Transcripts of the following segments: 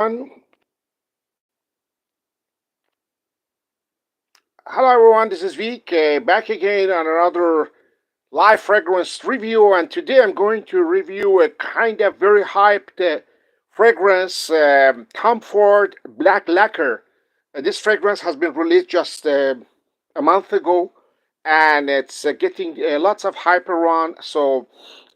Hello everyone, this is Vic, back again on another live fragrance review, and today I'm going to review a kind of very hyped fragrance, Tom Ford Black Lacquer. This fragrance has been released just a month ago, and it's getting lots of hype around. So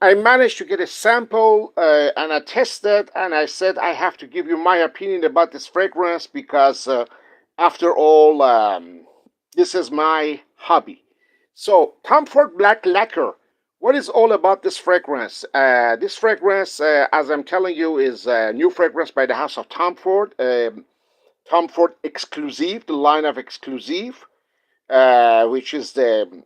I managed to get a sample, and I tested, and I said I have to give you my opinion about this fragrance because, after all, this is my hobby. So, Tomford Black Lacquer. What is all about this fragrance? This fragrance, as I'm telling you, is a new fragrance by the house of Tomford. Tomford Exclusive, the line of Exclusive, which is the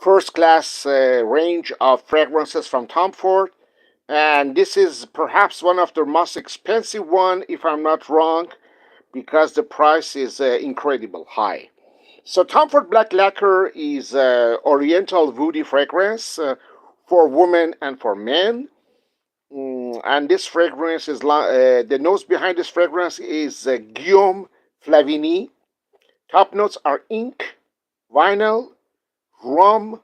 first class range of fragrances from Tomford. And this is perhaps one of the most expensive one, if I'm not wrong, because the price is incredible high. So Comfort Black Lacquer is oriental woody fragrance for women and for men. And this fragrance is the nose behind this fragrance is Guillaume Flavigny. Top notes are ink, vinyl, rum,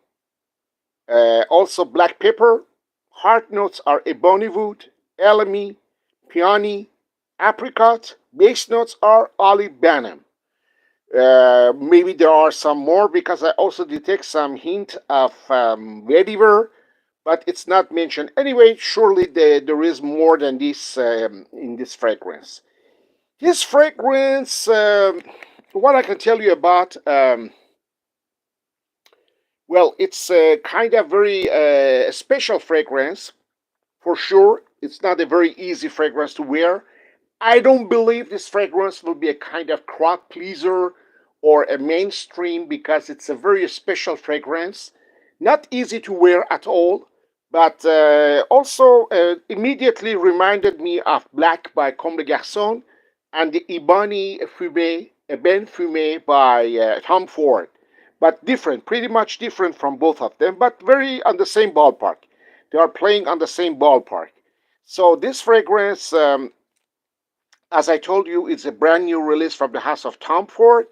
also black pepper. Heart notes are ebony wood, elemi, peony, apricot. Base notes are olive banana. Maybe there are some more because I also detect some hint of vetiver, but it's not mentioned. Anyway, surely there is more than this in this fragrance. This fragrance, what I can tell you about, well, it's a kind of very special fragrance for sure. It's not a very easy fragrance to wear. I don't believe this fragrance will be a kind of crowd pleaser or a mainstream because it's a very special fragrance. Not easy to wear at all, but also immediately reminded me of Black by Comme des Garçons and the Ebony Fumé, Eben Fumé by Tom Ford. But different, pretty much different from both of them, but very on the same ballpark. They are playing on the same ballpark. So this fragrance, as I told you, it's a brand new release from the house of Tom Ford.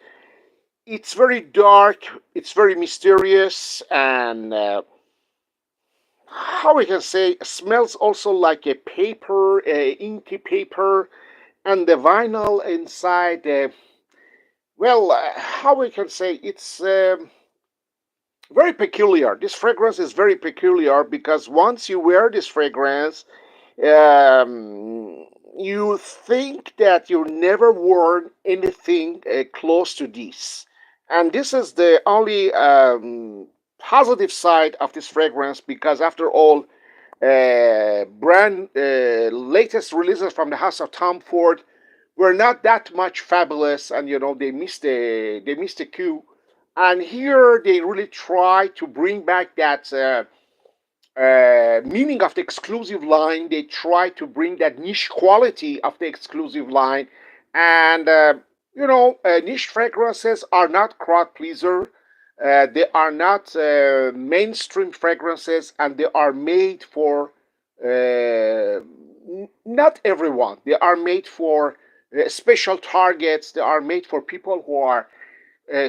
It's very dark, it's very mysterious, and how we can say, smells also like a paper, a inky paper, and the vinyl inside. How we can say, it's very peculiar. This fragrance is very peculiar because once you wear this fragrance, you think that you never worn anything close to this. And this is the only positive side of this fragrance because, after all, brand latest releases from the house of Tom Ford were not that much fabulous, and they missed the cue. And here they really try to bring back that meaning of the exclusive line. They try to bring that niche quality of the exclusive line, and niche fragrances are not crowd pleaser. They are not mainstream fragrances, and they are made for not everyone. They are made for special targets. They are made for people who are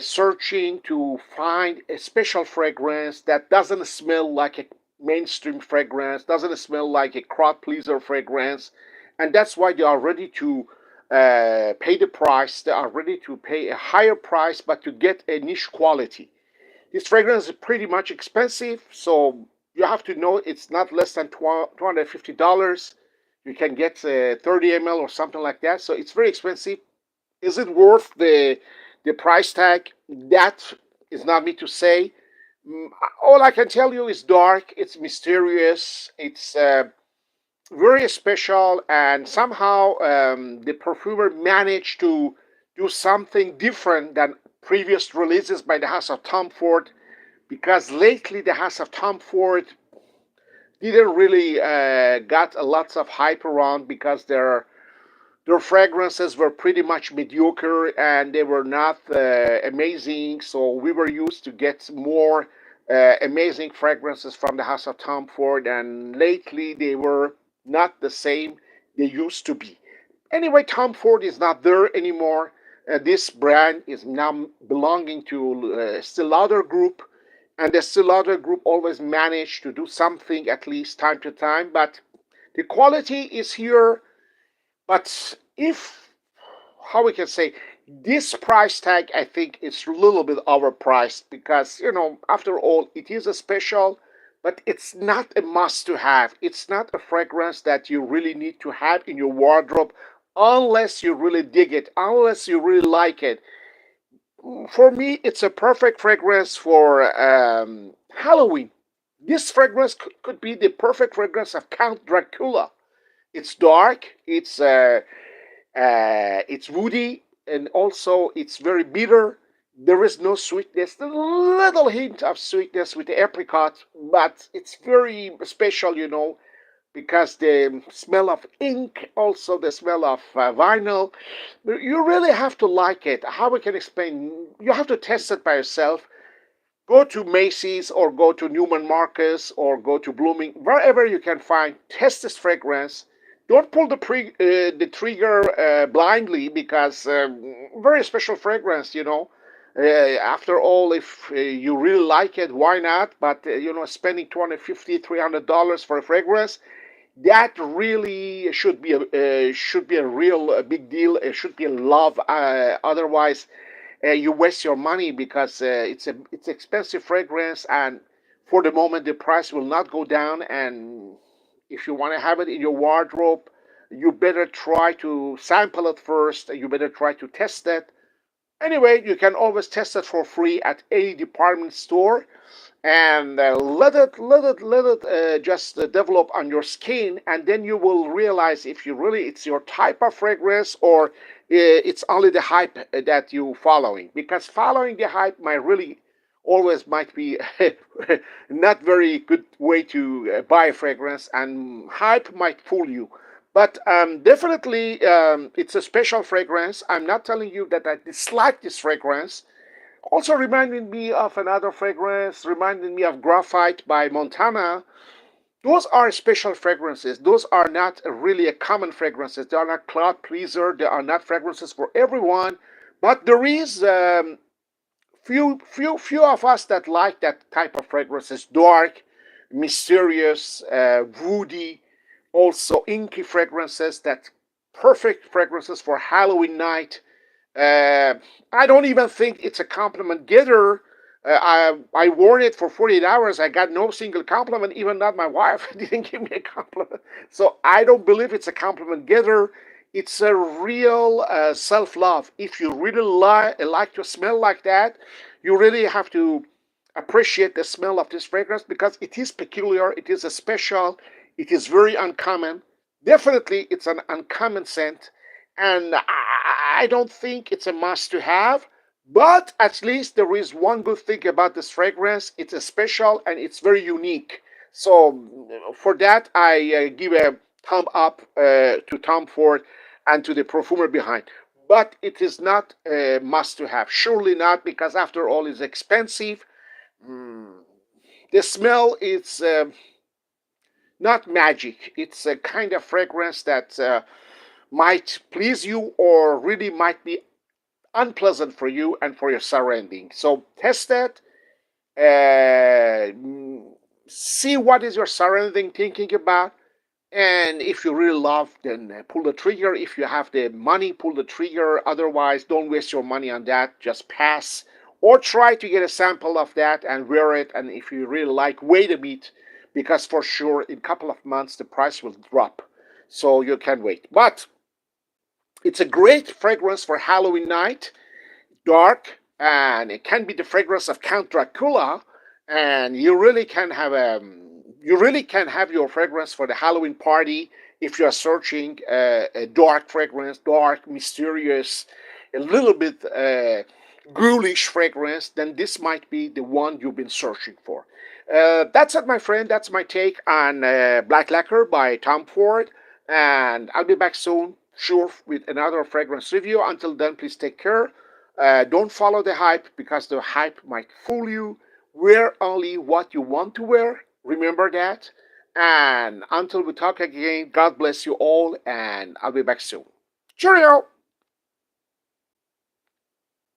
searching to find a special fragrance that doesn't smell like a mainstream fragrance, doesn't smell like a crowd pleaser fragrance, and that's why they are ready to pay the price. They are ready to pay a higher price, but to get a niche quality. This fragrance is pretty much expensive, so you have to know it's not less than $250. You can get 30 ml or something like that, so it's very expensive. Is it worth the price tag? That is not me to say. Mm, All I can tell you is dark. It's mysterious. It's very special, and somehow the perfumer managed to do something different than previous releases by the house of Tom Ford. Because lately the house of Tom Ford didn't really got a lots of hype around because their fragrances were pretty much mediocre and they were not amazing. So we were used to get more amazing fragrances from the house of Tom Ford, and lately they were not the same they used to be. Anyway, Tom Ford is not there anymore. This brand is now belonging to Still Lauder Group, and the Still Lauder Group always managed to do something at least time to time. But the quality is here. But if, how we can say, this price tag, I think it's a little bit overpriced because, after all, it is a special, but it's not a must to have. It's not a fragrance that you really need to have in your wardrobe unless you really dig it, unless you really like it. For me, it's a perfect fragrance for Halloween. This fragrance could be the perfect fragrance of Count Dracula. It's dark, it's woody, and also it's very bitter. There is no sweetness. A little hint of sweetness with the apricot, but it's very special, because the smell of ink, also the smell of vinyl. You really have to like it. How we can explain? You have to test it by yourself. Go to Macy's or go to Neiman Marcus or go to Blooming, wherever you can find. Test this fragrance. Don't pull the trigger blindly because very special fragrance, after all, if you really like it, why not? But spending $250, $300 for a fragrance, that really should be a real big deal. It should be a love. Otherwise, you waste your money because it's expensive fragrance, and for the moment the price will not go down. And if you want to have it in your wardrobe, you better try to sample it first. You better try to test it. Anyway, you can always test it for free at any department store, and let it just develop on your skin, and then you will realize if you really it's your type of fragrance, or it's only the hype that you following, because following the hype might be not very good way to buy a fragrance, and hype might fool you. But definitely, it's a special fragrance. I'm not telling you that I dislike this fragrance. Also reminding me of another fragrance, reminding me of Graphite by Montana. Those are special fragrances. Those are not really a common fragrances. They are not cloud pleaser. They are not fragrances for everyone. But there is few of us that like that type of fragrances. Dark, mysterious, woody, also inky fragrances. That perfect fragrances for Halloween night. uh, I don't even think it's a compliment getter. I wore it for 48 hours. I got no single compliment, even not my wife didn't give me a compliment. So I don't believe it's a compliment getter. It's a real self love. If you really like to smell like that, you really have to appreciate the smell of this fragrance because it is peculiar, it is a special, it is very uncommon. Definitely, it's an uncommon scent, and I don't think it's a must to have. But at least there is one good thing about this fragrance: it's a special and it's very unique. So for that, I give a thumb up to Tom Ford and to the perfumer behind. But it is not a must to have. Surely not, because after all, it's expensive. Mm, the smell is not magic. It's a kind of fragrance that might please you or really might be unpleasant for you and for your surrounding. So test it. See what is your surrounding thinking about. And if you really love, then pull the trigger. If you have the money, pull the trigger. Otherwise, don't waste your money on that. Just pass. Or try to get a sample of that and wear it. And if you really like, wait a bit, because for sure, in a couple of months, the price will drop. So you can wait. But it's a great fragrance for Halloween night, dark, and it can be the fragrance of Count Dracula, and you really can have your fragrance for the Halloween party if you are searching a dark fragrance, dark, mysterious, a little bit ghoulish fragrance. Then this might be the one you've been searching for. That's it, my friend. That's my take on Black Lacquer by Tom Ford, and I'll be back soon, sure, with another fragrance review. Until then, please take care. Don't follow the hype because the hype might fool you. Wear only what you want to wear. Remember that. And until we talk again, God bless you all, and I'll be back soon. Cheerio!